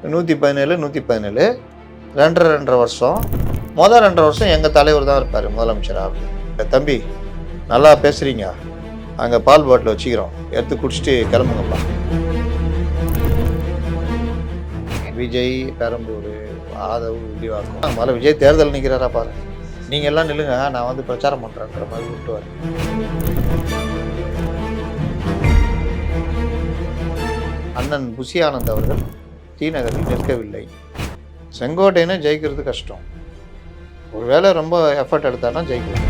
117 117 2.5 வருஷம். மொதல் 2.5 வருஷம் எங்கள் தலைவர் தான் இருப்பார் முதலமைச்சராக. தம்பி நல்லா பேசுகிறீங்க, அங்கே பால் பாட்டில் வச்சுக்கிறோம், எடுத்து குடிச்சிட்டு கிளம்புங்கப்பா. விஜய் பெரம்பூர் ஆதவ் விரிவாக்கம் முதல்ல விஜய் தேர்தல் நிற்கிறாரா பாரு, நீங்கள் எல்லாம் நில்லுங்க, நான் வந்து பிரச்சாரம் பண்ணுறேன்ற மாதிரி விட்டுவார். அண்ணன் புஷி ஆனந்த் அவர்கள் தீநகரில் நிற்கவில்லை. செங்கோட்டையனை ஜெயிக்கிறது கஷ்டம், ஒருவேளை ரொம்ப எஃபர்ட் எடுத்தானா ஜெயிக்கலாம்.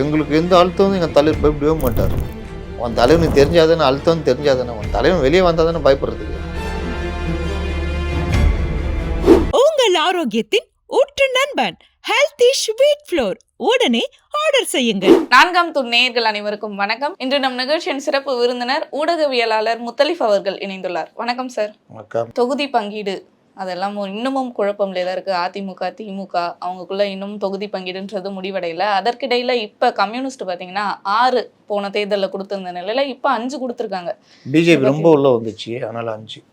எங்களுக்கு எந்த அழுத்தம் எங்கள் தலைவர் பயப்படவே மாட்டார். உன் தலைவனுக்கு தெரிஞ்சாதானே அழுத்தம்னு தெரிஞ்சாதானே, உன் தலைவன் வெளியே வந்தால் தானே பயப்படுறதுக்கு. உங்கள் ஆரோக்கியத்தின் ஊற்று நண்பன் ஹெல்தி ஸ்வீட் ஃப்ளோர், உடனே ஆர்டர் செய்யுங்கள். 4ஆம் தூண் நேயர்கள் அனைவருக்கும் வணக்கம். இன்று நம் நிகழ்ச்சியின் சிறப்பு விருந்தினர் ஊடகவியலாளர் முத்தலிஃப் அவர்கள் இணைந்துள்ளார். வணக்கம் சார். வணக்கம். தொகுதி பங்கீடு அதெல்லாம் இன்னமும் குழப்பம்ல தான் இருக்கு. அதிமுக திமுக அவங்களுக்குள்ள இன்னும் தொகுதி பங்கீடுன்றது முடிவடையல. அதற்கிடையில இப்ப கம்யூனிஸ்ட் பாத்தீங்கன்னா 6 போன தேர்தலில் கொடுத்திருந்த நிலையில இப்ப 5 கொடுத்துருக்காங்க. பிஜேபி ரொம்ப உள்ள வந்துச்சு, அதனால 5.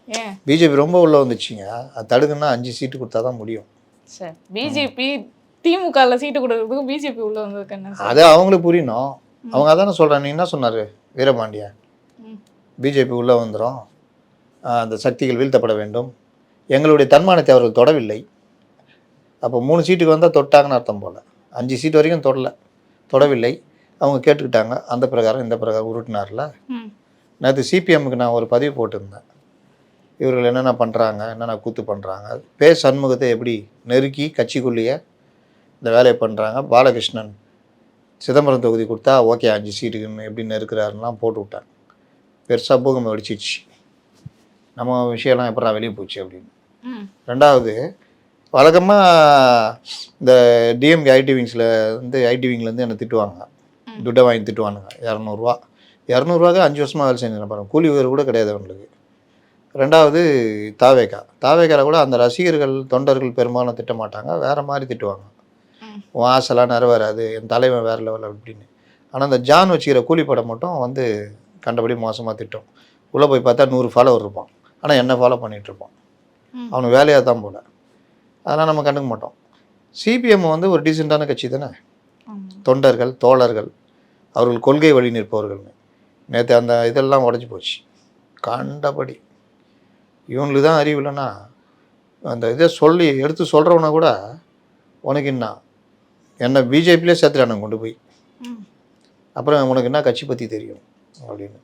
ஏன் பிஜேபி ரொம்ப உள்ள வந்துச்சுங்க, அது தடுக்குன்னா 5 சீட்டு கொடுத்தா தான் முடியும். சார் பிஜேபி திமுகல சீட்டு கொடுக்கறதுக்கு பிஜேபி உள்ள வந்ததுக்கு என்ன? அது அவங்களுக்கு புரியணும். அவங்க அதானே சொல்கிறாங்க. நீ என்ன சொன்னார் வீரபாண்டியன், பிஜேபி உள்ளே வந்துடும், அந்த சக்திகள் வீழ்த்தப்பட வேண்டும், எங்களுடைய தன்மானத்தை அவர்கள் தொடவில்லை. அப்போ 3 சீட்டுக்கு வந்தால் தொட்டாங்கன்னு அர்த்தம் போல். 5 சீட்டு வரைக்கும் தொடவில்லை. அவங்க கேட்டுக்கிட்டாங்க, அந்த பிரகாரம் இந்த பிரகாரம் உருட்டினார்ல. நேற்று சிபிஎம்முக்கு நான் ஒரு பதிவு போட்டிருந்தேன், இவர்கள் என்னென்ன பண்ணுறாங்க, என்னென்ன கூத்து பண்ணுறாங்க, சண்முகத்தை எப்படி நெருக்கி கட்சிக்குள்ளேயே இந்த வேலையை பண்ணுறாங்க. பாலகிருஷ்ணன் சிதம்பரம் தொகுதி கொடுத்தா ஓகே 5 சீட்டுக்குன்னு எப்படி நெருக்கிறாருலாம் போட்டு விட்டாங்க. பெருசாக பூகம்பம் வெடிச்சிச்சு, நம்ம விஷயம்லாம் எப்படா வெளியே போச்சு அப்படின்னு. ரெண்டாவது, வழக்கமாக இந்த டிஎம்கே ஐடி விங்லேருந்து என்னை திட்டுவாங்க, துட்டை வாங்கி திட்டுவானுங்க. 200ரூவாக்கு 5 வருஷமாக வேலை செஞ்சு பாருங்கள், கூலி உயர் கூட கிடையாது அவங்களுக்கு. ரெண்டாவது தாவேக்காவில் கூட அந்த ரசிகர்கள் தொண்டர்கள் பெரும்பாலும் திட்ட மாட்டாங்க, வேறு மாதிரி திட்டுவாங்க. உன் ஆசைலாம் நிறைவேறாது, என் தலைவன் வேறு லெவல் அப்படின்னு. ஆனால் அந்த ஜான் வச்சுக்கிற கூலிப்படம் மட்டும் வந்து கண்டபடி மோசமாக திட்டம். உள்ளே போய் பார்த்தா 100 ஃபாலோவர் இருப்பான், ஆனால் என்ன ஃபாலோ பண்ணிகிட்ருப்பான். அவனுக்கு வேலையாக தான் போல, அதெல்லாம் நம்ம கண்டுக்க மாட்டோம். சிபிஎம் வந்து ஒரு டீசெண்டான கட்சி தானே, தொண்டர்கள் தோழர்கள் அவர்கள் கொள்கை வழி நிற்பவர்கள்னு. நேற்று அந்த இதெல்லாம் உடஞ்சி போச்சு கண்டபடி. இவங்களுக்கு தான் அறிவு இல்லைன்னா அந்த இதை சொல்லி எடுத்து சொல்கிறவனா கூட உனக்கு என்ன பிஜேபியிலே சேர்த்துட்டானு கொண்டு போய், அப்புறம் உனக்கு என்ன கட்சி பற்றி தெரியும் அப்படின்னு.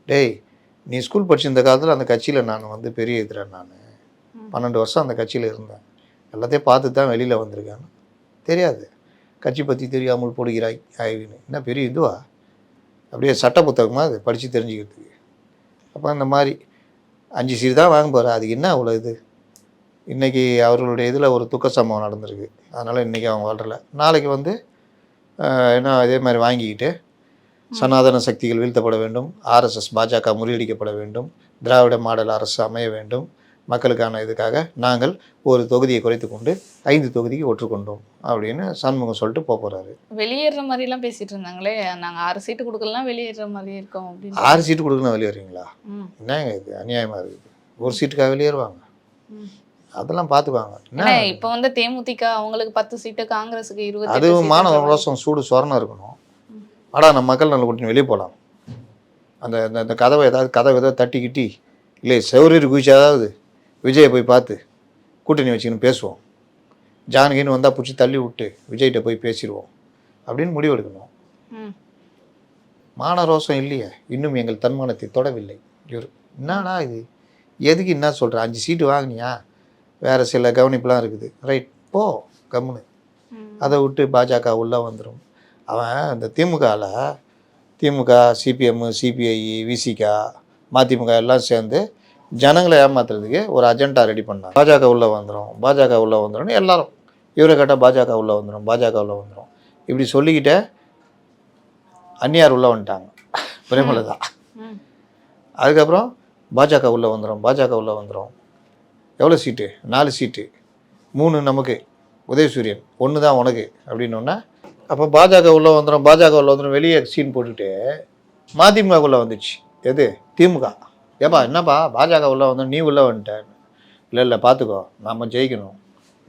டேய், நீ ஸ்கூல் படிச்சிருந்த காலத்தில் அந்த கட்சியில் நான் வந்து பெரிய எதிரான், நான் 12 வருஷம் அந்த கட்சியில் இருந்தேன், எல்லாத்தையும் பார்த்து தான் வெளியில் வந்திருக்கேன்னு தெரியாது. கட்சி பற்றி தெரியாமல் போடுகிறாய் ஆய்வுன்னு என்ன பெரிய இதுவா, அப்படியே சட்ட புத்தகமாக அது படித்து தெரிஞ்சுக்கிறதுக்கு. அப்போ இந்த மாதிரி 5 சீட்டு தான் வாங்க போகிற, அதுக்கு என்ன அவ்வளோ இது. இன்றைக்கி அவர்களுடைய இதில் ஒரு துக்க சம்பவம் நடந்திருக்கு, அதனால் இன்றைக்கி அவங்க வாழ்றல. நாளைக்கு வந்து என்ன இதே மாதிரி வாங்கிக்கிட்டு சனாதன சக்திகள் வீழ்த்தப்பட வேண்டும், ஆர்எஸ்எஸ் பாஜக முறியடிக்கப்பட வேண்டும், திராவிட மாடல் அரசு அமைய வேண்டும், மக்களுக்கான இதுக்காக நாங்கள் ஒரு தொகுதியை குறைத்து கொண்டு 5 தொகுதிக்கு ஒற்றுக்கொண்டோம் அப்படின்னு சண்முகம் சொல்லிட்டு போகிறாரு. வெளியேற மாதிரிலாம் பேசிட்டு இருந்தாங்களே, நாங்கள் 6 சீட்டு கொடுக்கலாம் வெளியேற மாதிரி இருக்கோம் அப்படின்னு. 6 சீட்டு கொடுக்கலாம் வெளியேறீங்களா? என்னங்க இது அநியாயமாக இருக்குது. ஒரு சீட்டுக்காக வெளியேறுவாங்க, அதெல்லாம் பார்த்துக்குவாங்க. இப்போ வந்து தேமுதிக அவங்களுக்கு 10 சீட்டு, காங்கிரஸுக்கு 20. அதுவும் மாணவ ரோசம் சூடு சொரணம் இருக்கணும். ஆனால் நம்ம மக்கள் நல்ல கூட்டின்னு வெளியே போகலாம். அந்த கதவை ஏதாவது தட்டிக்கிட்டி இல்லை செவரீர் குதிச்சு அதாவது விஜயை போய் பார்த்து கூட்டணி வச்சுக்கின்னு பேசுவோம், ஜானகின்னு வந்தால் பிடிச்சி தள்ளி விட்டு விஜய்கிட்ட போய் பேசிடுவோம் அப்படின்னு முடிவெடுக்கணும். மான ரோசம் இல்லையே, இன்னும் எங்கள் தன்மானத்தை தொடவில்லை. இவர் என்னடா இது, எதுக்கு என்ன சொல்கிற, 5 சீட்டு வாங்கினியா, வேறு சில கவனிப்புலாம் இருக்குது, ரைட் போ கம்முன்னு, அதை விட்டு பாஜக உள்ளே வந்துடும். அவன் இந்த திமுக சிபிஎம் சிபிஐ விசிகா மதிமுக எல்லாம் சேர்ந்து ஜனங்களை ஏமாத்துறதுக்கு ஒரு அஜெண்டா ரெடி பண்ணாங்க. பாஜக உள்ளே வந்துடும் எல்லாரும், இவரை கேட்டால் பாஜக உள்ளே வந்துடும் இப்படி சொல்லிக்கிட்டே அந்நியார் உள்ளே வந்துட்டாங்க, பிரேமலதா. அதுக்கப்புறம் பாஜக உள்ளே வந்துடும். எவ்வளோ சீட்டு? 4 சீட்டு, 3 நமக்கு, உதயசூரியன் 1 தான் உனக்கு அப்படின்னோன்னா, அப்போ பாஜக உள்ளே வந்துடும் வெளியே சீன் போட்டுட்டு மதிமுகக்குள்ளே வந்துச்சு. எது? திமுக. ஏப்பா என்னப்பா பாஜக உள்ளே வந்தோம், நீ உள்ளே வந்துட்ட. இல்லை இல்லை பார்த்துக்கோ, நம்ம ஜெயிக்கணும்,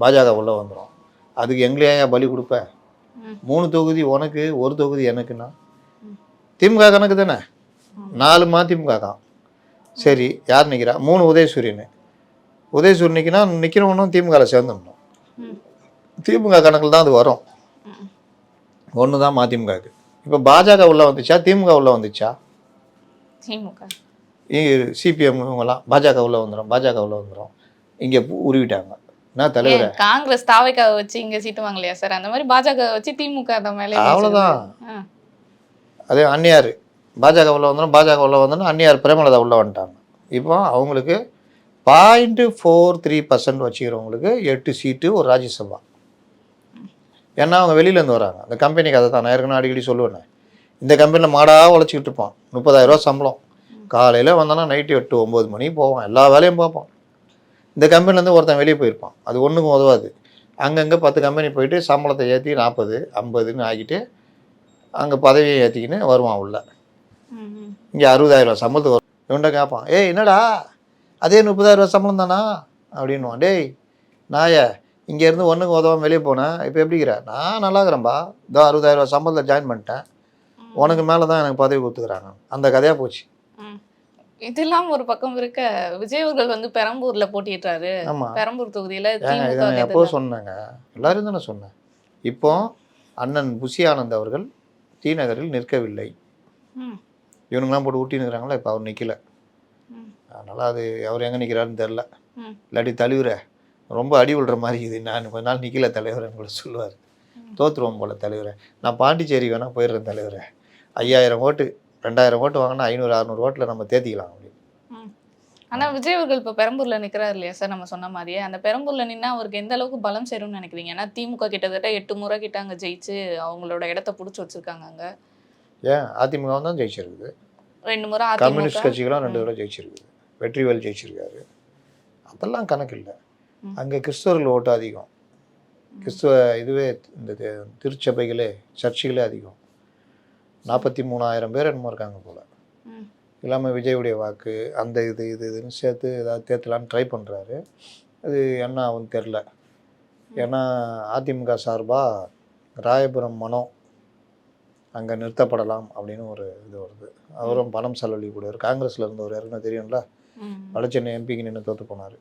பாஜக உள்ளே வந்துடும், அதுக்கு எங்களையா ஏன் பலி கொடுப்ப? 3 தொகுதி உனக்கு, 1 தொகுதி எனக்குன்னா திமுக கணக்கு தானே. 4 மதிமுக தான். சரி, யார் நிற்கிறா? 3 உதயசூரியன். உதயசூரியன் நிற்கிறவனும் திமுகவில் சேர்ந்துடணும். திமுக கணக்கில் தான் அது வரும். ஒன்று தான் மதிமுகவுக்கு. இப்போ பாஜக உள்ளே வந்துச்சா, திமுக உள்ளே வந்துச்சா? திமுக. சிபிஎம் இவங்கெல்லாம் பாஜக உள்ளே வந்துடும், பாஜக உள்ளே வந்துடும். இங்கே உருவிட்டாங்க. என்ன தலைவர்? காங்கிரஸ் தாவைக்காவை வச்சு இங்க சீட்டு வாங்கலையா சார்? அந்த மாதிரி பாஜக வச்சு திமுக அந்த மேலே அவ்வளோதான். அதே அந்நியார் பாஜக உள்ள வந்துடும், பாஜக உள்ள வந்தோன்னா அந்நியார் பிரேமலதா உள்ளே வந்துட்டாங்க. இப்போ அவங்களுக்கு 0.43% வச்சுக்கிறவங்களுக்கு 8 சீட்டு ஒரு ராஜ்யசபா. ஏன்னா அவங்க வெளியிலேருந்து வராங்க. அந்த கம்பெனிக்கு அதை தான் நான் ஏற்கனவே அடிக்கடி சொல்லுவேன். இந்த கம்பெனியில் மாடாக உழைச்சிக்கிட்டு இருப்பான், 30,000 ரூபா சம்பளம். காலையில் வந்தோன்னா நைட்டு 8 9 மணிக்கு போவான், எல்லா வேலையும் பார்ப்பான். இந்த கம்பெனிலேருந்து ஒருத்தன் வெளியே போயிருப்பான், அது ஒன்றுக்கும் உதவாது. அங்கங்கே 10 கம்பெனி போயிட்டு சம்பளத்தை ஏற்றி 40 50ன்னு ஆக்கிட்டு அங்கே பதவியை ஏற்றிக்கின்னு வருவான் உள்ள. இங்கே 60,000 ரூபா சம்பளத்துக்கு வரும். இவன்கிட்ட கேட்பான், ஏய் என்னடா அதே 30,000 ரூபா சம்பளம் தானா அப்படின்வான். டேய் நாய, இங்கேருந்து ஒன்றுக்கு உதவாமல் வெளியே போனேன், இப்போ எப்படிங்கிற? நான் நல்லா இருக்கிறேன்பா, இதோ 60,000 ரூபா சம்பளத்தில் ஜாயின் பண்ணிட்டேன், உனக்கு மேலே தான் எனக்கு பதவி கொடுத்துக்கிறாங்க. அந்த கதையாக போச்சு. இதெல்லாம் ஒரு பக்கம் இருக்க, விஜய் அவர்கள் வந்து பெரம்பூர்ல போட்டியிட்டாரு. ஆமாம், பெரம்பூர் தொகுதியில இதை நான் எப்போ சொன்னேங்க, எல்லாரும் தானே சொன்னேன். இப்போ அண்ணன் புஷி ஆனந்த் அவர்கள் டி நகரில் நிற்கவில்லை. இவனுங்களாம் போட்டு ஊட்டி நிற்கிறாங்களா, இப்போ அவர் நிற்கல. அதனால் அது அவர் எங்கே நிற்கிறாருன்னு தெரில. இல்லாட்டி தலைவரை ரொம்ப அடி விடுற மாதிரி இது, நான் கொஞ்ச நாள் நிற்கல தலைவரை கூட சொல்லுவார். தோற்றுருவோம் போல் தலைவரை, நான் பாண்டிச்சேரி வேணால் போயிடுறேன் தலைவரை, 5000 ஓட்டு 2000 ஓட்டு வாங்கினா 500 600 ஓட்டில் நம்ம தேத்திக்கலாம் அப்படின்னு. ஆனா விஜய் அவர்கள் இப்போ பெரம்பூர்ல நிக்கிறாரு இல்லையா சார்? நம்ம சொன்ன மாதிரியே அந்த பெரம்பூர்ல நின்னா அவருக்கு எந்த அளவுக்கு பலம் சேரும்னு நினைக்கிறீங்க? ஏன்னா திமுக கிட்டத்தட்ட 8 முறை கிட்ட அங்க ஜெயிச்சு அவங்களோட இடத்த பிடிச்சி வச்சிருக்காங்க அங்க. ஏன் அதிமுக தான் ஜெயிச்சிருக்குது, 2 முறை கம்யூனிஸ்ட் கட்சிகளும் 2 தடவை ஜெயிச்சிருக்குது, வெற்றிவேல் ஜெயிச்சிருக்காரு. அதெல்லாம் கணக்கு இல்லை. அங்கே கிறிஸ்தவர்கள் ஓட்டு அதிகம், கிறிஸ்துவ இதுவே இந்த திருச்சபைகளே சர்ச்சுகளே அதிகம். 43,000 பேர் என்னமோ இருக்காங்க போல். இல்லாமல் விஜயுடைய வாக்கு அந்த இதுன்னு சேர்த்து ஏதாவது தேர்த்தலான்னு ட்ரை பண்ணுறாரு. அது என்ன ஆகுன்னு தெரில. ஏன்னா அதிமுக சார்பாக ராயபுரம் மனோ அங்கே நிறுத்தப்படலாம் அப்படின்னு ஒரு இது வருது. அவரும் பணம் செலவழி கூட காங்கிரஸில் இருந்தவர், யாருன்னு தெரியும்ல, வடசென்னை எம்பிக்கு நின்று தோற்று போனார்.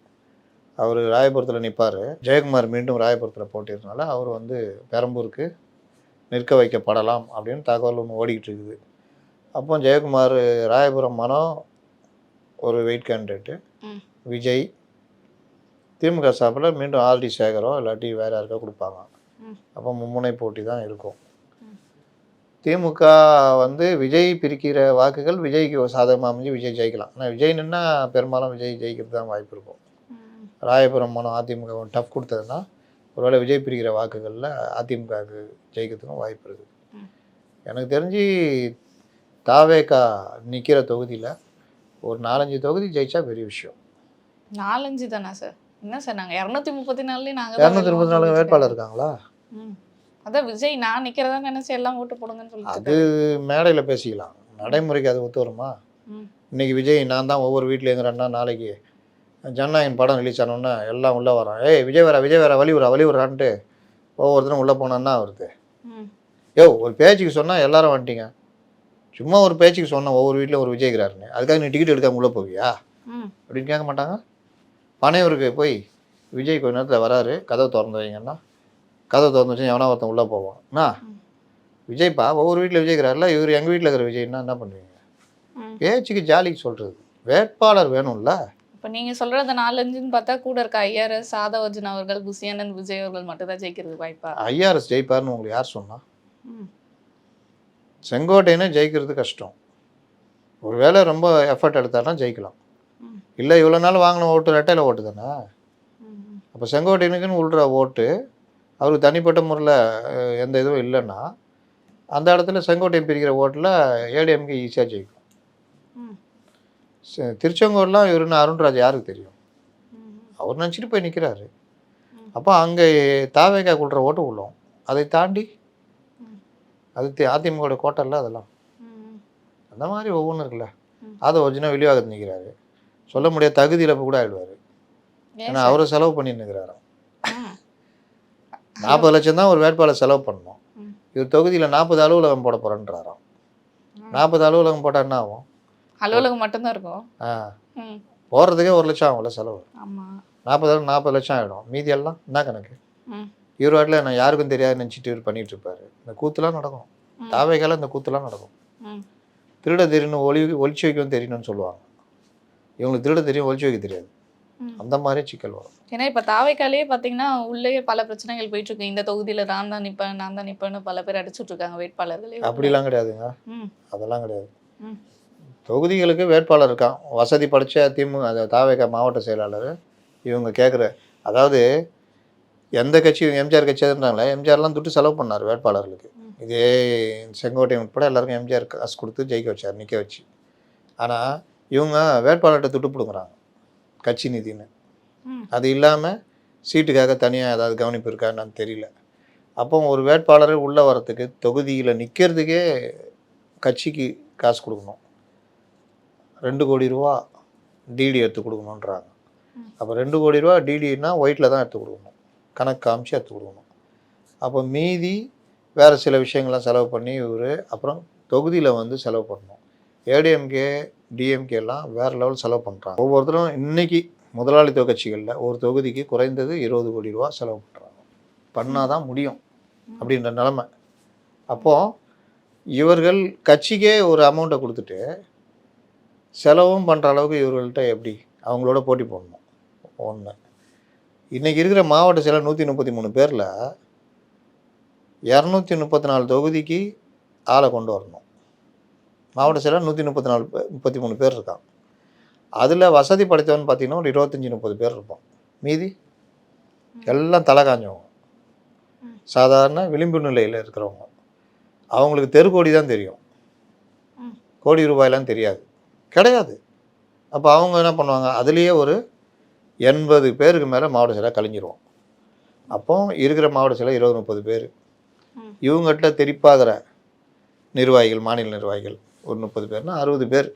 அவர் ராயபுரத்தில் நிற்பார். ஜெயக்குமார் மீண்டும் ராயபுரத்தில் போட்டிருந்தனால அவர் வந்து பெரம்பூருக்கு நிற்க வைக்கப்படலாம் அப்படின்னு தகவல் ஒன்று ஓடிக்கிட்டு இருக்குது. அப்போ ஜெயக்குமார் ராயபுரம் மனோ ஒரு வெயிட் கேண்டிடேட்டு, விஜய் திமுக சார்பில் மீண்டும் ஆர்டி சேகரோ இல்லாட்டி வேறு யாருக்கோ கொடுப்பாங்க. அப்போ மும்முனை போட்டி தான் இருக்கும். திமுக வந்து விஜய் பிரிக்கிற வாக்குகள் விஜய்க்கு சாதகமாக அமைஞ்சு விஜய் ஜெயிக்கலாம். ஆனால் விஜய் நின்னா பெரும்பாலும் விஜய் ஜெயிக்கிறது தான் வாய்ப்பு இருக்கும். ராயபுரம் மனோ அதிமுக டஃப் கொடுத்ததுன்னா ஒருவேளை விஜய் பிரிக்கிற வாக்குகளில் அதிமுகவுக்கு ஜெயிக்கிறதுக்கும் வாய்ப்பு இருக்குது. எனக்கு தெரிஞ்சு தாவேகா நிற்கிற தொகுதியில் ஒரு 4-5 தொகுதி ஜெயிச்சா பெரிய விஷயம். 4-5 தானே சார்? என்ன சார் நாங்கள் 234 நாங்கள் 234 வேட்பாளர் இருக்காங்களா? அதான் விஜய் நான் நிற்கிறதா நினச்சி எல்லாம் ஓட்டு போடுங்கன்னு சொல்லி அது மேடையில் பேசிக்கலாம், நடைமுறைக்கு அது ஒத்து வருமா? இன்றைக்கி விஜய் நான் தான் ஒவ்வொரு வீட்டிலேங்கிறேன்னா நாளைக்கு ஜனநாயகன் படம் ரிலீஸ் ஆனோன்னா எல்லாம் உள்ளே வரான், ஏய் விஜய் வேற வழிவிட்றான்ட்டு ஒவ்வொருத்தரும் உள்ளே போனான்னா வருது. ஒரு பேச்சுக்கு சொன்னால் எல்லாரும் வந்துட்டீங்க, சும்மா ஒரு பேச்சுக்கு சொன்னால் ஒவ்வொரு வீட்டில் ஒரு விஜய்க்கிறாருன்னு, அதுக்காக நீ டிக்கெட் எடுக்காம உள்ளே போவியா அப்படின்னு கேட்க மாட்டாங்க. பனையூருக்கு போய் விஜய் கொஞ்ச நேரத்தில் வராரு, கதவை திறந்து வைங்கன்னா கதவை திறந்து வச்சு எவனா ஒருத்தன் உள்ளே போவான். விஜய்ப்பா ஒவ்வொரு வீட்டில் விஜய்க்கிறாருல, இவர் எங்கள் வீட்டில் இருக்கிற விஜய்னா என்ன பண்ணுவீங்க? பேச்சுக்கு ஜாலிக்கு சொல்கிறது, வேட்பாளர் வேணும்ல. இப்போ நீங்கள் சொல்கிறது 4-5ன்னு பார்த்தா கூட இருக்க ஐஆர்எஸ் சாதவர்ஜன் அவர்கள், புஷியானந்த், விஜய் அவர்கள் மட்டும் தான் ஜெயிக்கிறது வாய்ப்பா? ஐஆர்எஸ் ஜெயிப்பார்னு உங்களுக்கு யார் சொன்னா? செங்கோட்டையனே ஜெயிக்கிறது கஷ்டம். ஒருவேளை ரொம்ப எஃபர்ட் எடுத்தாருன்னா ஜெயிக்கலாம். இல்லை இவ்வளோ நாள் வாங்கின ஓட்டு ரெட்டையில் ஓட்டு தானே. அப்போ செங்கோட்டையனுக்குன்னு உள்ற ஓட்டு அவருக்கு தனிப்பட்ட முறையில் எந்த இதுவும் இல்லைன்னா அந்த இடத்துல செங்கோட்டையன் பிரிக்கிற ஓட்டில் ஏடிஎம்கே ஈஸியாக ஜெயிக்கும். திருச்செங்கோடலாம் இவருன்னு அருண்ராஜ் யாருக்கு தெரியும்? அவர் நினச்சிட்டு போய் நிற்கிறாரு. அப்போ அங்கே தாவேகா கொள்கிற ஓட்டு உள்ளோம், அதை தாண்டி அது அதிமுக கோட்டை இல்லை. அதெல்லாம் அந்த மாதிரி ஒவ்வொன்றும் இருக்குல்ல. அதை ஒரிஜினல் வெளிவாகத்து நிற்கிறாரு, சொல்ல முடியாத தகுதி இழப்பு கூட ஆகிடுவார். ஏன்னா அவரை செலவு பண்ணின்னு இருக்கிறாராம். 40 லட்சம் தான் ஒரு வேட்பாளர் செலவு பண்ணணும். இவர் தொகுதியில் 40 அலுவலகம் போட போகிறேன்றாராம். 40 அலுவலகம் போட்டால் என்ன ஆகும்? அலுவலகம் மட்டும்தான் இருக்கும். போகிறதுக்கே 1 லட்சம் ஆகும்ல செலவு. ஆமாம். 40 லட்சம் ஆகிடும். மீதி எல்லாம் என்ன கணக்கு? இவர் வாட்டில் நான் யாருக்கும் தெரியாது நினச்சிட்டு இவர் பண்ணிட்டு இருப்பாரு. இந்த கூத்துலாம் நடக்கும். தாவைக்கால இந்த கூத்துலாம் நடக்கும். திருட தெரியணும், ஒளிச்சு வைக்கவும் தெரியணும்னு சொல்லுவாங்க. இவங்களுக்கு திருட தெரியும், ஒளிச்சு வைக்க தெரியாது. அந்த மாதிரி சிக்கல் வரும். ஏன்னா இப்போ தாவைக்காலே பார்த்தீங்கன்னா உள்ளே பல பிரச்சனைகள் போயிட்டு இருக்கு. இந்த தொகுதியில் நான் தான் நிற்பேன்னு பல பேர் அடிச்சுட்டு இருக்காங்க வேட்பாளர்களே. அப்படிலாம் கிடையாதுங்க. அதெல்லாம் கிடையாது. தொகுதிகளுக்கு வேட்பாளர் இருக்கான். வசதி படைச்ச அதை தாவைக்கா மாவட்ட செயலாளர் இவங்க கேட்குற, அதாவது எந்த கட்சி எம்ஜிஆர் கட்சி எதுன்றாங்களே, எம்ஜிஆர்லாம் துட்டு செலவு பண்ணார் வேட்பாளர்களுக்கு. இதே செங்கோட்டையன் உட்பட எல்லாருக்கும் எம்ஜிஆர் காசு கொடுத்து ஜெயிக்க வச்சார், நிற்க வச்சு. ஆனால் இவங்க வேட்பாளர்கிட்ட துட்டு பிடுங்குறாங்க கட்சி நிதின்னு. அது இல்லாமல் சீட்டுக்காக தனியாக ஏதாவது கவனிப்பு இருக்கான்னு தெரியல. அப்போ ஒரு வேட்பாளர் உள்ளே வரத்துக்கு தொகுதியில் நிற்கிறதுக்கே கட்சிக்கு காசு கொடுக்கணும். 2 கோடி ரூபா டிடி எடுத்து கொடுக்கணுன்றாங்க. அப்போ 2 கோடி ரூபா டிடினா ஒயிட்டில் தான் எடுத்து கொடுக்கணும், கணக்கு காமிச்சு எடுத்து கொடுக்கணும். அப்போ மீதி வேறு சில விஷயங்கள்லாம் செலவு பண்ணி இவர் அப்புறம் தொகுதியில் வந்து செலவு பண்ணணும். ஏடிஎம்கே டிஎம்கேலாம் வேறு லெவல் செலவு பண்ணுறாங்க. ஒவ்வொருத்தரும் இன்றைக்கி முதலாளித்துவ கட்சிகளில் ஒரு தொகுதிக்கு குறைந்தது 20 கோடி ரூபா செலவு பண்ணுறாங்க. பண்ணால் தான் முடியும் அப்படின்ற நிலமை. அப்போது இவர்கள் கட்சிக்கே ஒரு அமௌண்ட்டை கொடுத்துட்டு செலவும் பண்ணுற அளவுக்கு இவர்கள்ட்ட எப்படி அவங்களோட போட்டி போடணும்? ஒன்று. இன்றைக்கி இருக்கிற மாவட்ட செயலர் 133 பேரில் 234 தொகுதிக்கு ஆளை கொண்டு வரணும். மாவட்ட செயலர் 133 பேர் இருக்கான். அதில் வசதி படைத்தவன் பார்த்திங்கன்னா ஒரு 25-30 பேர் இருப்பான். மீதி எல்லாம் தலை காஞ்சவங்க, சாதாரண விளிம்பு நிலையில் இருக்கிறவங்க. அவங்களுக்கு தெருக்கோடி தான் தெரியும், கோடி ரூபாயெல்லாம் தெரியாது, கிடையாது. அப்போ அவங்க என்ன பண்ணுவாங்க, அதுலேயே ஒரு 80 பேருக்கு மேலே மாவட்ட செயலாக கழிஞ்சிருவோம். அப்போ இருக்கிற மாவட்ட செயலாக 20-30 பேர். இவங்ககிட்ட தெரிப்பாகிற நிர்வாகிகள், மாநில நிர்வாகிகள் ஒரு 30 பேர்னா 60 பேர்.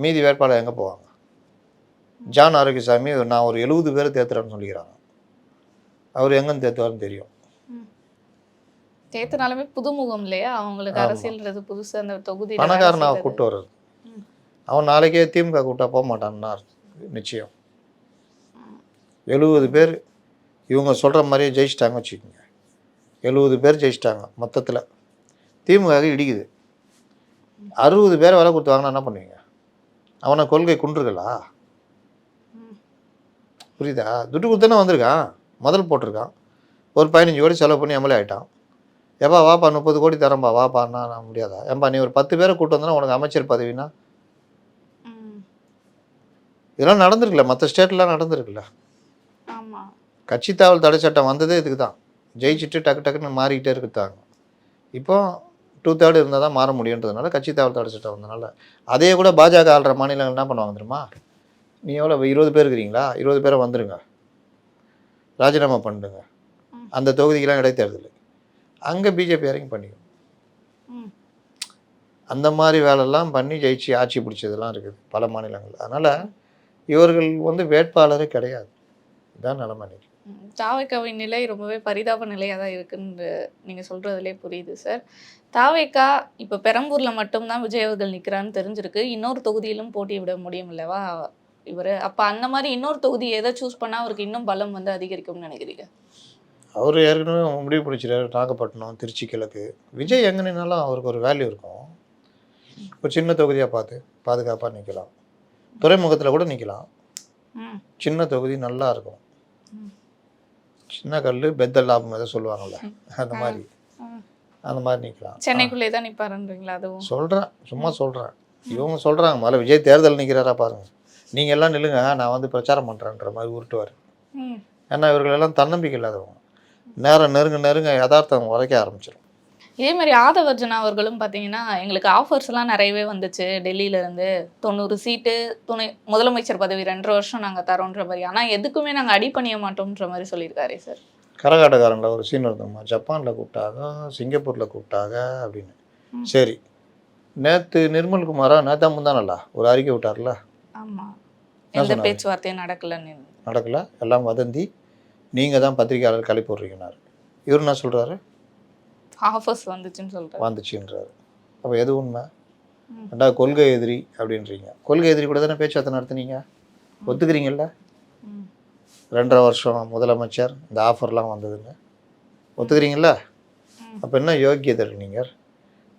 மீதி வேட்பாளர் எங்கே போவாங்க? ஜான் ஆரோக்கியசாமி நான் ஒரு 70 பேர் தேர்த்துறேன்னு சொல்லிக்கிறாங்க. அவர் எங்கன்னு தேர்த்துவார்னு தெரியும். தேர்த்தினாலுமே புதுமுகம் இல்லையா அவங்களுக்கு, அரசியல்ன்றது புதுசு. அந்த தொகுதி பணக்காரன் அவன் கூப்பிட்டு வர்றது, அவன் நாளைக்கே திமுக கூப்பிட்டா போக மாட்டான்னா நிச்சயம். 70 பேர் இவங்க சொல்கிற மாதிரியே ஜெயிச்சிட்டாங்க வச்சுக்கோங்க. 70 பேர் ஜெயிச்சிட்டாங்க மொத்தத்தில். திமுக இடிக்குது. 60 பேரை வேலை கொடுத்து வாங்கினா என்ன பண்ணுவீங்க? அவனை கொள்கை குன்றுகளா? புரியுதா? துட்டு கொடுத்தானே வந்திருக்கான், முதல் போட்டிருக்கான், ஒரு 15 கோடி செலவு பண்ணி எம்எல்ஏ ஆகிட்டான். எப்பா வாப்பா 30 கோடி தரம்பா வாப்பான்னா நான் முடியாதா? ஏன்பா நீ ஒரு 10 பேரை கூப்பிட்டு வந்தனா உனக்கு அமைச்சர் பதவினா? இதெல்லாம் நடந்திருக்குல்ல, மற்ற ஸ்டேட்லாம் நடந்திருக்குல்ல. கட்சி தாவல் தடை சட்டம் வந்ததே இதுக்கு தான். ஜெயிச்சுட்டு டக்கு டக்குன்னு மாறிக்கிட்டே இருக்குதாங்க. இப்போ 2/3 இருந்தால் தான் மாற முடியுன்றதுனால கட்சி தாவல் தடை சட்டம் வந்ததுனால. அதே கூட பாஜக ஆள்ற மாநிலங்கள் என்ன பண்ணுவாங்க தெரியுமா? நீ எவ்வளோ 20 பேர் இருக்கிறீங்களா, 20 பேரை வந்துடுங்க, ராஜினாமா பண்ணிடுங்க, அந்த தொகுதிக்கெல்லாம் இடைத்தேர்தல், அங்கே பிஜேபி இறங்கி பண்ணிக்கும். அந்த மாதிரி வேலையெல்லாம் பண்ணி ஜெயிச்சு ஆட்சி பிடிச்சதெல்லாம் இருக்குது பல மாநிலங்கள். அதனால் இவர்கள் வந்து வேட்பாளரே கிடையாது. இதுதான் நிலைமை. தாவேக்காவின் நிலை ரொம்பவே பரிதாப நிலையாக தான் இருக்குன்னு நீங்கள் சொல்கிறதுலே புரியுது சார். தாவேக்கா இப்போ பெரம்பூரில் மட்டும்தான் விஜய் அவர்கள் நிற்கிறான்னு தெரிஞ்சிருக்கு. இன்னொரு தொகுதியிலும் போட்டி விட முடியும் இல்லவா இவர்? அப்போ அந்த மாதிரி இன்னொரு தொகுதி எதை சூஸ் பண்ணால் அவருக்கு இன்னும் பலம் வந்து அதிகரிக்கும்னு நினைக்கிறீங்க? அவர் ஏற்கனவே முடிவு பிடிச்சிட்டாரு, நாகப்பட்டினம், திருச்சி கிழக்கு. விஜய் எங்கே நின்னாலும் அவருக்கு ஒரு வேல்யூ இருக்கும். ஒரு சின்ன தொகுதியாக பார்த்து பாதுகாப்பாக நிற்கலாம். துறைமுகத்தில் கூட நிற்கலாம். சின்ன தொகுதி நல்லா இருக்கும். சின்ன கல் பெத்தல் லாபம் எதை சொல்லுவாங்கள்ல, அந்த மாதிரி நிற்கலாம். சென்னைக்குள்ளே தான் நிற்பாருன்றீங்களா? அதுவும் சொல்கிறேன், சும்மா சொல்கிறேன். இவங்க சொல்கிறாங்க முதல்ல விஜய் தேர்தல் நிற்கிறாரா பாருங்கள், நீங்கள் எல்லாம் நில்லுங்க நான் வந்து பிரச்சாரம் பண்ணுறேன்ற மாதிரி உருட்டுவார். ஏன்னா இவர்களெல்லாம் தன்னம்பிக்கை இல்லாதவங்க. நேரம் நெருங்க யதார்த்தம் உரைக்க ஆரம்பிச்சிடும். இதே மாதிரி ஆதவர்ஜனா அவர்களும் பார்த்தீங்கன்னா எங்களுக்கு ஆஃபர்ஸ்லாம் நிறையவே வந்துச்சு டெல்லியிலேருந்து, 90 சீட்டு, துணை முதலமைச்சர் பதவி 2 வருஷம் நாங்கள் தரோன்ற மாதிரி, ஆனால் எதுக்குமே நாங்கள் அடி பண்ணிய மாட்டோம்ன்ற மாதிரி சொல்லியிருக்காரு சார். கரகாட்டக்காரங்கள ஒரு சீன் இருந்தோம்மா, ஜப்பானில் கூப்பிட்டாங்க, சிங்கப்பூரில் கூப்பிட்டாங்க அப்படின்னு. சரி, நேற்று நிர்மல்குமாரா நேத்தா முந்தானல்லா ஒரு அறிக்கை விட்டார்ல, ஆமா, என்ன எந்த சொன்னாரு? பேச்சுவார்த்தையும் நடக்கலன்னு. நடக்கல, எல்லாம் வதந்தி, நீங்கள் தான் பத்திரிகையாளர் கலை போடுறீங்கன்னாரு. இவர் என்ன சொல்கிறாரு? ஆஃபர்ஸ் வந்துச்சுன்னு சொல்றாரு. வந்துச்சுன்றாரு. அப்போ எது உண்மை? ரெண்டாவது கொள்கை எதிரி அப்படின்றீங்க. கொள்கை எதிரி கூட தானே பேச்சுவார்த்தை நடத்துனீங்க, ஒத்துக்கிறீங்கல்ல? 2.5 வருஷம் முதலமைச்சர் இந்த ஆஃபர்லாம் வந்ததுன்னு ஒத்துக்கிறீங்களா? அப்போ என்ன யோக்கியதை நீங்கள்?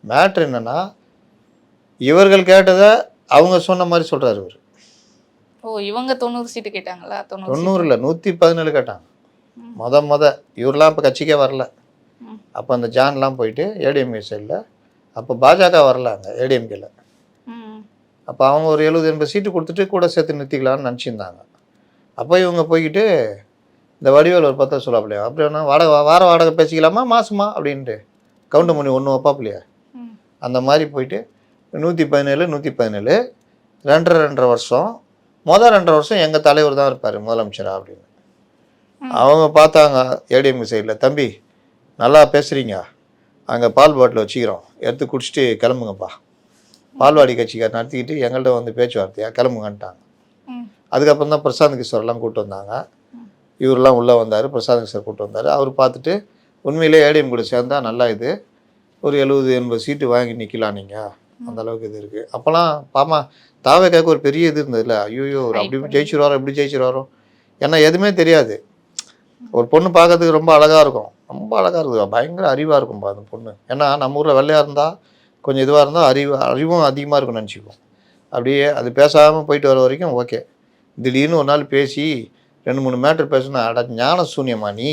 மேட்ரு என்னென்னா, இவர்கள் கேட்டதை அவங்க சொன்ன மாதிரி சொல்கிறார் இவர். ஓ, இவங்க 90 சீட்டு கேட்டாங்களா? 90 இல்லை, 117 கேட்டாங்க. இவரெலாம் இப்போ கட்சிக்கே வரல. அப்போ அந்த ஜான்லாம் போயிட்டு ஏடிஎம்கே சைடில், அப்போ பாஜக வரல அங்கே ஏடிஎம்கேல. அப்போ அவங்க ஒரு 70-80 சீட்டு கொடுத்துட்டு கூட சேர்த்து நிறுத்திக்கலான்னு நினச்சிருந்தாங்க. அப்போ இவங்க போய்கிட்டு இந்த வடிவேல் ஒரு 10 சொல்லாப்பிலையா, அப்படி வேணா வார வாடகை பேசிக்கலாமா மாசமா அப்படின்ட்டு கவுண்ட் பண்ணி ஒன்று வைப்பாப்பிலையா, அந்த மாதிரி போயிட்டு 117 2.5 வருஷம், 2.5 வருஷம் எங்கள் தலைவர் தான் இருப்பார் முதலமைச்சரா அப்படின்னு. அவங்க பார்த்தாங்க ஏடிஎம்கே சைடில், தம்பி நல்லா பேசுகிறீங்க, அங்கே பால் பாட்டில் வச்சுக்கிறோம், எடுத்து குடிச்சிட்டு கிளம்புங்கப்பா, பால்வாடி கட்சிக்கார் நடத்திக்கிட்டு எங்கள்கிட்ட வந்து பேச்சுவார்த்தையாக கிளம்புங்கன்ட்டாங்க. அதுக்கப்புறம் தான் பிரசாந்த் கிஷோர்லாம் கூப்பிட்டு வந்தாங்க. இவரெலாம் உள்ளே வந்தார், பிரசாந்த் கிஷோர் கூப்பிட்டு வந்தார். அவர் பார்த்துட்டு உண்மையிலே ஏடிஎம் கூட சேர்ந்தால் நல்லா, இது ஒரு 70-80 சீட்டு வாங்கி நிற்கலாம் நீங்கள், அந்தளவுக்கு இது இருக்குது. அப்போலாம் பாமா தாவேக்காவுக்கு ஒரு பெரிய இது இருந்ததுல்ல, ஐயோ ஒரு அப்படி ஜெயிச்சிருவாரோ இப்படி ஜெயிச்சிருவாரோ, ஏன்னா எதுவுமே தெரியாது. ஒரு பொண்ணு பார்க்கறதுக்கு ரொம்ப அழகாக இருக்கும், ரொம்ப அழகாக இருக்குது, பயங்கர அறிவாக இருக்கும்பா அந்த பொண்ணு. ஏன்னா நம்ம ஊரில் வெள்ளையாக இருந்தால் கொஞ்சம் இதுவாக இருந்தால் அறிவும் அதிகமாக இருக்கும்னு நினச்சிக்குவோம். அப்படியே அது பேசாமல் போயிட்டு வர வரைக்கும் ஓகே. திடீர்னு ஒரு நாள் பேசி 2-3 மேட்ரு பேசுனா, அட ஞான சூன்யமா நீ,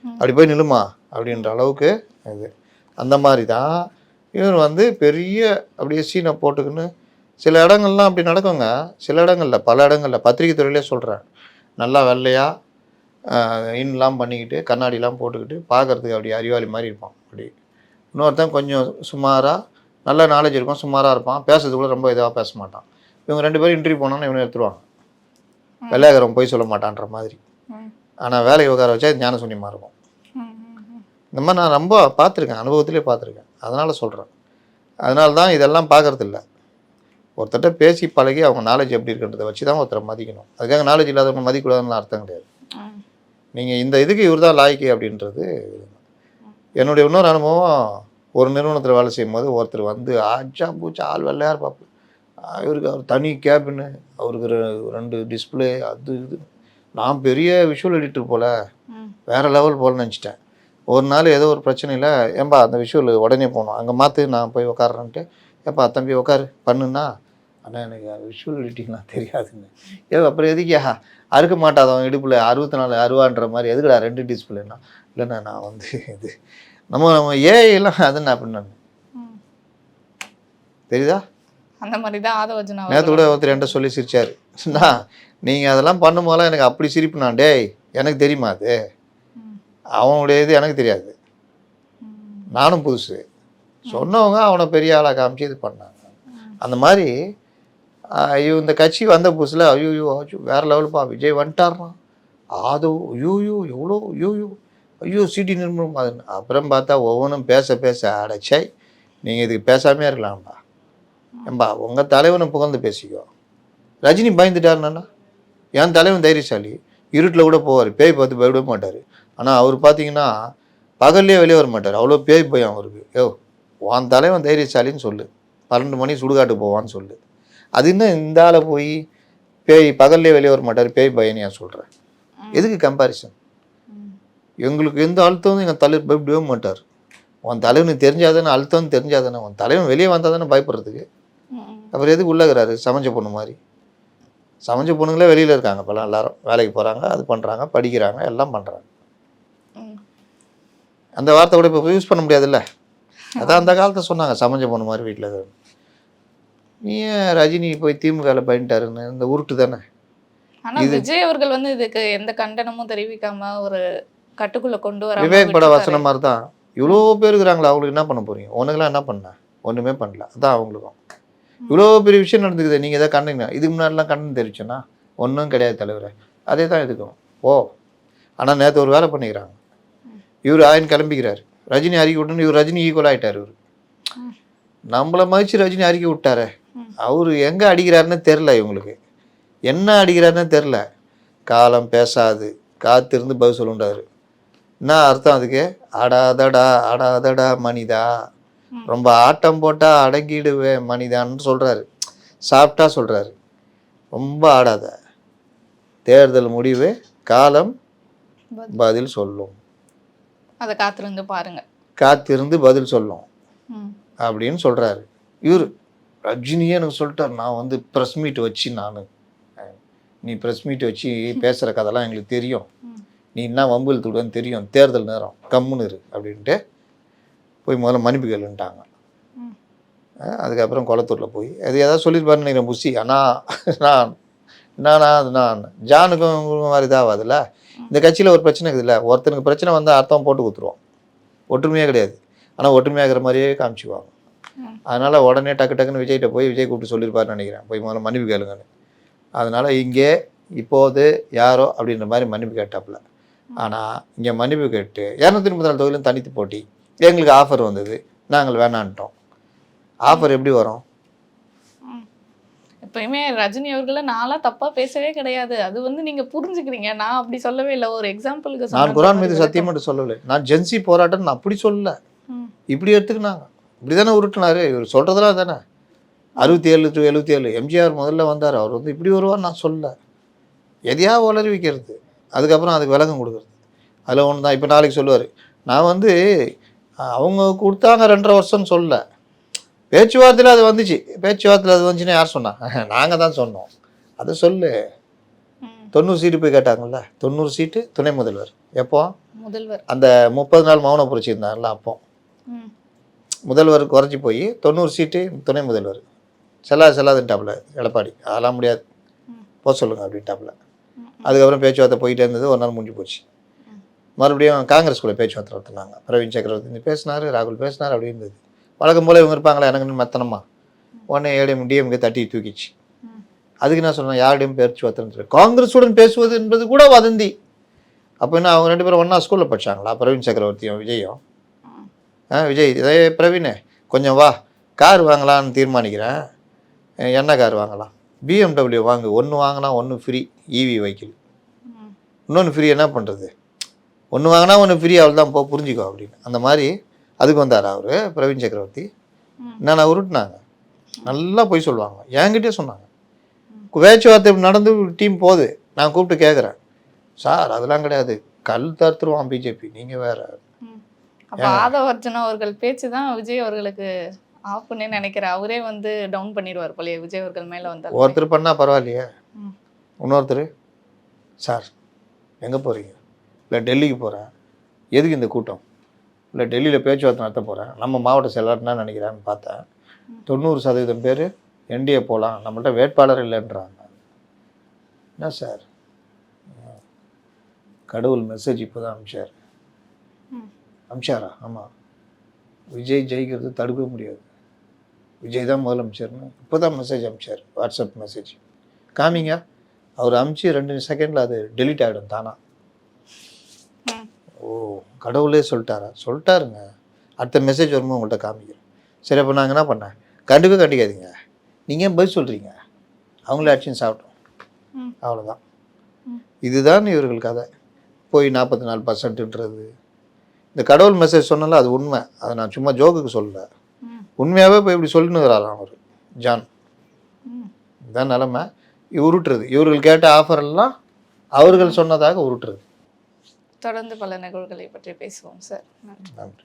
அப்படி போய் நில்லுமா அப்படின்ற அளவுக்கு இது. அந்த மாதிரி தான் இவர் வந்து பெரிய அப்படியே சீனை போட்டுக்குன்னு சில இடங்கள்லாம் அப்படி நடக்குங்க. சில இடங்களில், பல இடங்களில், பத்திரிகை துறையிலே சொல்கிறேன், நல்லா வெள்ளையாக இன்லாம் பண்ணிக்கிட்டு கண்ணாடிலாம் போட்டுக்கிட்டு பார்க்குறதுக்கு அப்படி அறிவாளி மாதிரி இருப்பான். அப்படி இன்னொருத்தன் கொஞ்சம் சுமாராக நல்ல நாலேஜ் இருக்கும், சுமாராக இருப்பான், பேசுறது கூட ரொம்ப இதாக பேச மாட்டான். இவங்க 2 பேரும் இன்டர்வியூ போனோன்னு இவனை எடுத்துருவாங்க, வெள்ளையாகரம் போய் சொல்ல மாட்டான்ற மாதிரி. ஆனால் வேலைக்கு உட்கார வச்சா ஞான சூன்யமாக இருக்கும். இந்த மாதிரி நான் ரொம்ப பார்த்துருக்கேன், அனுபவத்திலே பார்த்துருக்கேன். அதனால் சொல்கிறேன். அதனால தான் இதெல்லாம் பார்க்குறது இல்லை. ஒருத்தர்கிட்ட பேசி பழகி அவங்க நாலேஜ் எப்படி இருக்குன்றதை வச்சு தான் ஒருத்தரை மதிக்கணும். அதுக்காக நாலேஜ் இல்லாதவங்க மதிக்கூடாதுன்னு அர்த்தம் கிடையாது. நீங்கள் இந்த இதுக்கு இவர் தான் லாய்க்கு அப்படின்றது. என்னுடைய இன்னொரு அனுபவம், ஒரு நிறுவனத்தில் வேலை செய்யும் போது ஒருத்தர் வந்து ஆச்சா பூச்சா ஆள் வெள்ளையாக இருப்பாப்பு. இவருக்கு அவர் தனி கேபின்னு, அவருக்கு 2 டிஸ்பிளே, அது இது. நான் பெரிய விஷுவல் எடிட்டர் போல், வேறு லெவல் போல் நினச்சிட்டேன். ஒரு நாள் ஏதோ ஒரு பிரச்சனையில், ஏன்பா அந்த விஷுவல் உடனே போகணும், அங்கே மாற்று, நான் போய் உட்காடுறேன்ட்டு, ஏப்பா தம்பி உட்காரு பண்ணுன்னா, ஆனால் எனக்கு விஷுவல் எடிட்டிங்லாம் தெரியாதுங்க. அப்புறம் எதுக்கியா அறுக்க மாட்டாதவன் இடுப்பில் 64 அருவான்ற மாதிரி எதுக்குடா 2 டிஸ்பிளேன்னா, இல்லைண்ணா நான் வந்து இது நம்ம ஏஐலாம் அதுண்ணா அப்படின்னு தெரியுதா. அந்த மாதிரி தான் ஆதவர்ஜுனா நேற்று கூட ஒருத்தர் என்கிட்ட சொல்லி சிரிச்சார். நீங்கள் அதெல்லாம் பண்ணும்போதெல்லாம் எனக்கு அப்படி சிரிப்புண்ணா, டேய் எனக்கு தெரியுமா அது, அவனுடைய இது எனக்கு தெரியாது, நானும் புதுசு, சொன்னவங்க அவனை பெரிய ஆளாக காமிச்சு இது பண்ணாங்க. அந்த மாதிரி இந்த கட்சி வந்த புதுசில் ஐயோ வேறு லெவலுப்பா விஜய் வந்துட்டார்னா, ஆதோ ஐயோ எவ்வளோ ஐயோ சிடி நிர்மலம் அதுன்னு. அப்புறம் பார்த்தா ஒவ்வொன்றும் பேச அடைச்சை, நீங்கள் இதுக்கு பேசாமே இருக்கலாம்ப்பா, ஏம்பா உங்கள் தலைவனை புகழ்ந்து பேசிக்கோ. ரஜினி பயந்துட்டாருன்னா, என் தலைவன் தைரியசாலி, இருட்டில் கூட போவார், பேய் பார்த்து பயப்பட மாட்டார். ஆனால் அவர் பார்த்தீங்கன்னா பகல்லே வெளியே வர மாட்டார், அவ்வளோ பேய் பயம் அவருக்கு. உன் தலைவன் தைரியசாலின்னு சொல்லு, 12 மணி சுடுகாட்டுக்கு போவான்னு சொல்லு. அது இன்னும் இந்த ஆளை போய் பேய் பகல்லே வெளியே வர மாட்டார், பேய் பயன்னு ஏன் சொல்கிறேன்? எதுக்கு கம்பேரிசன்? எங்களுக்கு எந்த அழுத்தமும் எங்கள் தலைவர் பயப்படவே மாட்டார். உன் தலைவனுக்கு தெரிஞ்சாதானே, அழுத்தம்னு தெரிஞ்சாதானே, உன் தலைவன் வெளியே வந்தால் தானே பயப்படுறதுக்கு. அப்புறம் எதுக்கு உள்ளகிறாரு சமைச்ச பொண்ணு மாதிரி? சமைச்ச பொண்ணுங்களே வெளியில் இருக்காங்க, இப்போலாம் எல்லாரும் வேலைக்கு போகிறாங்க, அது பண்ணுறாங்க, படிக்கிறாங்க, எல்லாம் பண்ணுறாங்க. அந்த வார்த்தை கூட இப்போ யூஸ் பண்ண முடியாதுல்ல. அதான் அந்த காலத்தை சொன்னாங்க, சமைச்ச பொண்ணு மாதிரி வீட்டில் இருக்குது. நீ ரஜினி போய் திமுகவில் பயன்ட்டாருன்னு இந்த உருட்டு தானே. ஆனால் விஜய் அவர்கள் வந்து இதுக்கு எந்த கண்டனமும் தெரிவிக்காம ஒரு கட்டுக்குள்ளே கொண்டு வர விவேக் பட வசனம் மாதிரி தான். இவ்வளோ பேர் இருக்கிறாங்களா, அவங்களுக்கு என்ன பண்ண போகிறீங்க? ஒன்றுக்கெல்லாம் என்ன பண்ண, ஒன்றுமே பண்ணல. அதான் அவங்களுக்கும் இவ்வளோ பெரிய விஷயம் நடந்துக்குது. நீங்கள் எதாவது கண்டிங்க, இதுக்கு முன்னாடிலாம் கண்டனம் தெரிவிச்சோன்னா ஒன்றும் கிடையாது தலைவரை, அதே தான் இதுக்கும். ஆனால் நேற்று ஒரு வேலை பண்ணிக்கிறாங்க. இவர் ஆயின் கிளம்பிக்கிறார், ரஜினி அறிக்கை விட்டுன்னு இவர் ரஜினி ஈக்குவல் ஆகிட்டார். இவர் நம்மளை மதிச்சு ரஜினி அறிக்கை விட்டாரே, அவர் எங்கே அடிக்கிறாருன்னு தெரில, இவங்களுக்கு என்ன அடிக்கிறாருன்னு தெரில. காலம் பேசாது, காத்திருந்து பதில் சொல்லுண்டாரு. என்ன அர்த்தம் அதுக்கு? ஆடாதடா ஆடாதடா மனிதா, ரொம்ப ஆட்டம் போட்டால் அடங்கிடுவே மனிதான்னு சொல்கிறாரு. சாப்பிட்டா சொல்கிறாரு, ரொம்ப ஆடாத, தேர்தல் முடிவு காலம் பதில் சொல்லும், அதை காத்திருந்து பாருங்க, காத்திருந்து பதில் சொல்லும் ம். அப்படின்னு சொல்கிறாரு. இவர் ரஜினியே எனக்கு சொல்லிட்டார், நான் வந்து ப்ரெஸ் மீட் வச்சு நீ ப்ரெஸ் மீட் வச்சு பேசுகிற கதைலாம் எங்களுக்கு தெரியும், நீ என்ன வம்பில் தூடுன்னு தெரியும், தேர்தல் நேரம் கம்முன்னு இரு அப்படின்ட்டு போய் முதல்ல மன்னிப்பு கேளுன்ட்டாங்க. அதுக்கப்புறம் குளத்தூரில் போய் அது ஏதாவது சொல்லியிருப்பாருன்னு நினைக்கிறேன் புஷி. ஆனால் நான் ஜானுக்கும் மாதிரி இதாகாதுல்ல. இந்த கட்சியில் ஒரு பிரச்சனை இருக்குதுல்ல, ஒருத்தனுக்கு பிரச்சனை வந்தால் அர்த்தம் போட்டு கொடுத்துருவோம், ஒற்றுமையாக கிடையாது. ஆனால் ஒற்றுமையாகிற மாதிரியே காமிச்சுக்குவாங்க. அதனால் உடனே டக்குன்னு விஜய்கிட்ட போய் விஜய் கூப்பிட்டு சொல்லியிருப்பாருன்னு நினைக்கிறேன், போய் முதல்ல மன்னிப்பு கேளுங்கன்னு. அதனால் இங்கே இப்போது யாரோ அப்படின்ற மாதிரி மன்னிப்பு கேட்டாப்புல. ஆனால் இங்கே மன்னிப்பு கேட்டு 234 தொகுதியிலும் தனித்து போட்டி, எங்களுக்கு ஆஃபர் வந்தது, நாங்கள் வேணான்ட்டோம். ஆஃபர் எப்படி வரும்? எப்பயுமே ரஜினி அவர்களை நான்லாம் தப்பா பேசவே கிடையாது, அது வந்து நீங்க புரிஞ்சுக்கிறீங்க, நான் அப்படி சொல்லவே இல்லை. ஒரு எக்ஸாம்பிளுக்கு நான் குரான் மீது சத்தியம் மட்டும் சொல்லலை, நான் ஜென்சி போராட்டம் நான் அப்படி சொல்லலை, இப்படி எடுத்துக்கினாங்க. இப்படி தானே உருட்டினாரு இவர், சொல்கிறதெல்லாம் தானே. 67 to 77 எம்ஜிஆர் முதல்ல வந்தார், அவர் வந்து இப்படி வருவார் நான் சொல்ல, எதையா உளறி வைக்கிறது, அதுக்கப்புறம் அதுக்கு விளக்கம் கொடுக்குறது. அதில் ஒன்று தான் இப்போ நாளைக்கு சொல்லுவார், நான் வந்து அவங்க கொடுத்தாங்க 2.5 வருஷம்னு சொல்ல, பேச்சுவார்த்தையில் அது வந்துச்சு, பேச்சுவார்த்தையில் அது வந்துச்சுன்னா யார் சொன்னா? நாங்கள் தான் சொன்னோம். அதை சொல்லு. 90 சீட்டு போய் கேட்டாங்கல்ல, 90 சீட்டு துணை முதல்வர். எப்போ? முதல்வர் அந்த 30 நாள் மௌன புரட்சி இருந்தார்ல, அப்போ முதல்வர் குறைச்சி போய் 90 சீட்டு துணை முதல்வர். செல்லாதுன்ட்டாப்புல எடப்பாடி, அதெல்லாம் முடியாது, போக சொல்லுங்க அப்படின்ட்டாப்புல. அதுக்கப்புறம் பேச்சுவார்த்தை போயிட்டே இருந்தது, ஒரு நாள் முடிஞ்சு போச்சு. மறுபடியும் காங்கிரஸ் கூட பேச்சுவார்த்தை நடத்தினாங்க, பிரவீன் சக்கரவர்த்தி பேசினார், ராகுல் பேசினார், அப்படி இருந்தது. வழக்கம் போல் இவங்க இருப்பாங்களா, எனக்கு மெத்தனமா உடனே டிஎம்கே தட்டி தூக்கிச்சு. அதுக்கு என்ன சொன்னேன், யாருடையும் பேச்சுவார்த்தை, காங்கிரஸுடன் பேசுவது என்பது கூட வதந்தி. அப்போ என்ன அவங்க 2 பேரும் ஒன்றா ஸ்கூலில் படித்தாங்களா, பிரவீன் சக்கரவர்த்தியும் விஜயும்? விஜய், இதே பிரவீனே கொஞ்சம் வா, கார் வாங்கலான்னு தீர்மானிக்கிறேன், என்ன கார் வாங்கலாம்? BMW வாங்கு, ஒன்று வாங்கினா ஒன்று ஃப்ரீ, இவி வெஹிக்கிள், இன்னொன்று ஃப்ரீ, என்ன பண்ணுறது, ஒன்று வாங்கினா ஒன்று ஃப்ரீ, அவள் தான் போ, புரிஞ்சுக்கோ அப்படின்னு. அந்த மாதிரி அதுக்கு வந்தார் அவர் பிரவீன் சக்கரவர்த்தி. என்னென்ன உருட்டினாங்க, நல்லா போய் சொல்லுவாங்க, என்கிட்டே சொன்னாங்க. பேச்சுவார்த்தை நடந்து டீம் போகுது, நான் கூப்பிட்டு கேட்குறேன், சார் அதெல்லாம் கிடையாது, கல் தருத்துருவான் பிஜேபி, நீங்கள் வேறு. அப்போ ஆதவர்ஜுனா அவர்கள் பேச்சு தான் விஜய் அவர்களுக்கு ஆஃப்னே நினைக்கிறேன், அவரே வந்து டவுன் பண்ணிடுவார் போலயே விஜய் அவர்கள் மேலே வந்தார். ஒருத்தர் பண்ணால் பரவாயில்லையே, இன்னொருத்தர், சார் எங்கே போகிறீங்க? இல்லை டெல்லிக்கு போகிறேன். எதுக்கு இந்த கூட்டம்? இல்லை டெல்லியில் பேச்சுவார்த்தை நடத்த போகிறேன், நம்ம மாவட்ட செயலாளர்னா நினைக்கிறேன்னு பார்த்தேன். 90% பேர் என்டிஏ போகலாம், நம்மள்ட்ட வேட்பாளர் இல்லைன்றாங்க. என்ன சார், கடவுள் மெசேஜ் இப்போ தான் அமிச்சாரா? ஆமாம், விஜய் ஜெயிக்கிறது தடுக்க முடியாது, விஜய் தான் முதலமைச்சர்னு இப்போ தான் மெசேஜ் அமிச்சார், வாட்ஸ்அப் மெசேஜ் காமிங்க. அவர் அமிச்சு 2 செகண்டில் அது டெலீட் ஆகிடும் தானா. ஓ, கடவுளே சொல்லிட்டாருங்க. அடுத்த மெசேஜ் வரும்போது உங்கள்கிட்ட காமிக்கிறேன். சரி, அப்போ நாங்கள் என்ன பண்ணேன், கண்டிக்காதீங்க, நீங்கள் ஏன் பதில் சொல்கிறீங்க, அவங்களே ஆக்ஷன் சாப்பிட்டோம், அவ்வளோதான். இதுதான் இவர்கள் கதை. போய் 44%ன்றது இந்த கடவுள் மெசேஜ் சொன்னால அது உண்மை, அதை நான் சும்மா ஜோக்குக்கு சொல்லலை, உண்மையாகவே போய் இப்படி சொல்லினுக்கிறாராம் அவர் ஜான். இதுதான் நிலமை. உருட்டுறது, இவர்கள் கேட்ட ஆஃபர் எல்லாம் அவர்கள் சொன்னதாக உருட்டுறது. தொடர்ந்து பல நிகழ்வுகளை பற்றி பேசுவோம் சார். நன்றி.